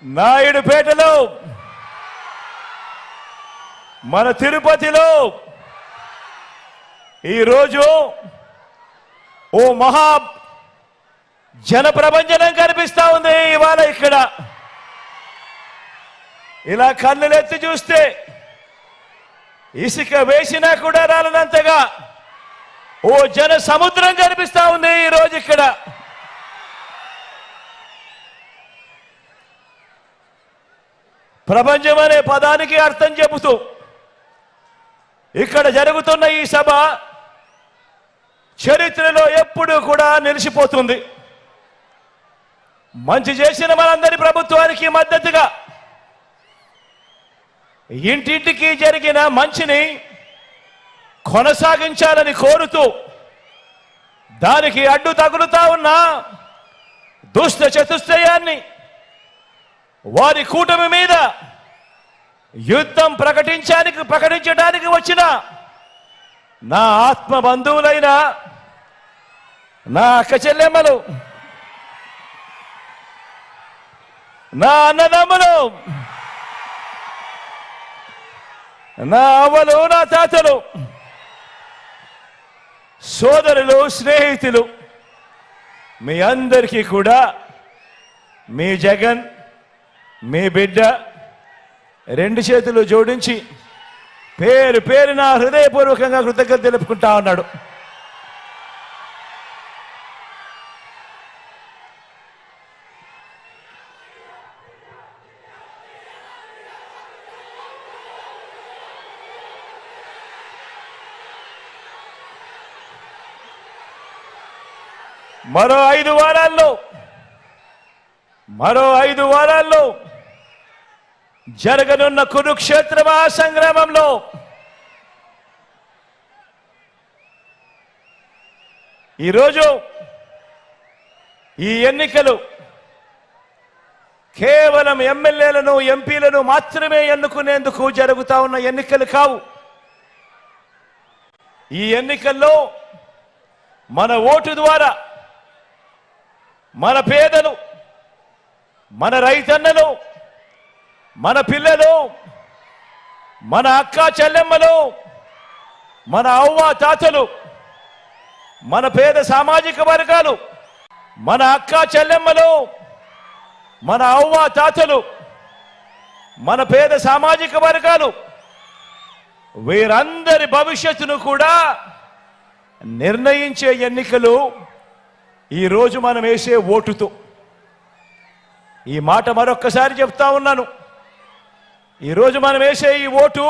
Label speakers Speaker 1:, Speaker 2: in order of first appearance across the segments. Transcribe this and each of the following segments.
Speaker 1: నాయుడుపేటలో, మన తిరుపతిలో ఈరోజు ఓ మహా జన ప్రభంజనం కనిపిస్తా ఉంది. ఇవాళ ఇక్కడ ఇలా కన్నులెత్తి చూస్తే ఇసుక వేసినా కూడా రాలనంతగా ఓ జన సముద్రం కనిపిస్తా ఉంది ఈరోజు ఇక్కడ. ప్రపంచం అనే పదానికి అర్థం చెబుతూ ఇక్కడ జరుగుతున్న ఈ సభ చరిత్రలో ఎప్పుడూ కూడా నిలిచిపోతుంది. మంచి చేసిన మనందరి ప్రభుత్వానికి మద్దతుగా ఇంటింటికి జరిగిన మంచిని కొనసాగించాలని కోరుతూ దానికి అడ్డు తగులుతా ఉన్న దుష్ట చతుష్టయాన్ని, వారి కూటమి మీద యుద్ధం ప్రకటించడానికి వచ్చిన నా ఆత్మ బంధువులైన నా అక్క చెల్లెమ్మలు, నా అన్నదమ్ములు, నా అవ్వలు, నా తాతలు, సోదరులు, స్నేహితులు, మీ అందరికీ కూడా మీ జగన్, మీ బిడ్డ రెండు చేతులు జోడించి పేరు పేరున హృదయపూర్వకంగా కృతజ్ఞత తెలుపుకుంటా ఉన్నాడు. మరో 5 వారాల్లో జరగనున్న కురుక్షేత్ర మహాసంగ్రామంలో ఈరోజు ఈ ఎన్నికలు కేవలం ఎమ్మెల్యేలను, ఎంపీలను మాత్రమే ఎన్నుకునేందుకు జరుగుతా ఉన్న ఎన్నికలు కావు. ఈ ఎన్నికల్లో మన ఓటు ద్వారా మన పేదలు, మన రైతన్నలు, మన పిల్లలు, మన అక్క చెల్లెమ్మలు, మన అవ్వ తాతలు, మన పేద సామాజిక వర్గాలు, మన అక్క చెల్లెమ్మలు, మన అవ్వ తాతలు, మన పేద సామాజిక వర్గాలు, వీరందరి భవిష్యత్తును కూడా నిర్ణయించే ఎన్నికలు ఈరోజు మనం వేసే ఓటుతో. ఈ మాట మరొక్కసారి చెప్తా ఉన్నాను. ఈరోజు మనం వేసే ఈ ఓటు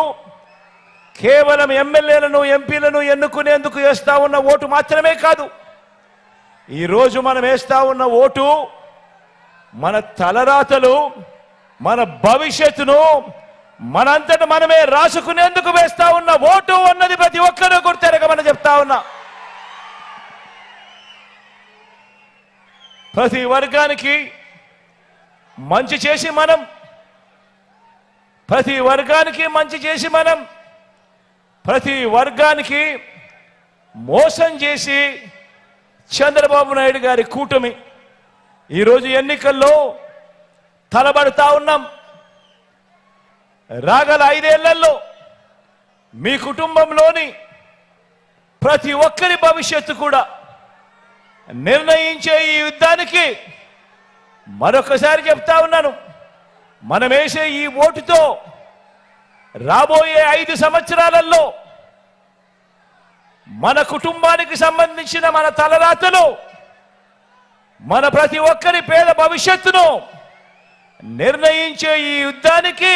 Speaker 1: కేవలం ఎమ్మెల్యేలను, ఎంపీలను ఎన్నుకునేందుకు వేస్తా ఉన్న ఓటు మాత్రమే కాదు. ఈరోజు మనం వేస్తా ఉన్న ఓటు మన తలరాతలు, మన భవిష్యత్తును మనంతట మనమే రాసుకునేందుకు వేస్తా ఉన్న ఓటు అన్నది ప్రతి ఒక్కరూ గుర్తెరగమని చెప్తా ఉన్నా. ప్రతి వర్గానికి మంచి చేసి మనం ప్రతి వర్గానికి మోసం చేసి చంద్రబాబు నాయుడు గారి కూటమి ఈరోజు ఎన్నికల్లో తలబడతా ఉన్నాం. రాగల 5 ఏళ్లలో మీ కుటుంబంలోని ప్రతి ఒక్కరి భవిష్యత్తు కూడా నిర్ణయించే ఈ యుద్ధానికి మరొకసారి చెప్తా ఉన్నాను, మనం వేసే ఈ ఓటుతో రాబోయే 5 సంవత్సరాలలో మన కుటుంబానికి సంబంధించిన మన తలరాతలు, మన ప్రతి ఒక్కరి పేద భవిష్యత్తును నిర్ణయించే ఈ యుద్ధానికి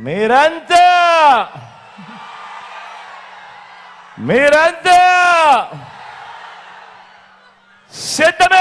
Speaker 1: మీరంతా సిద్ధమే.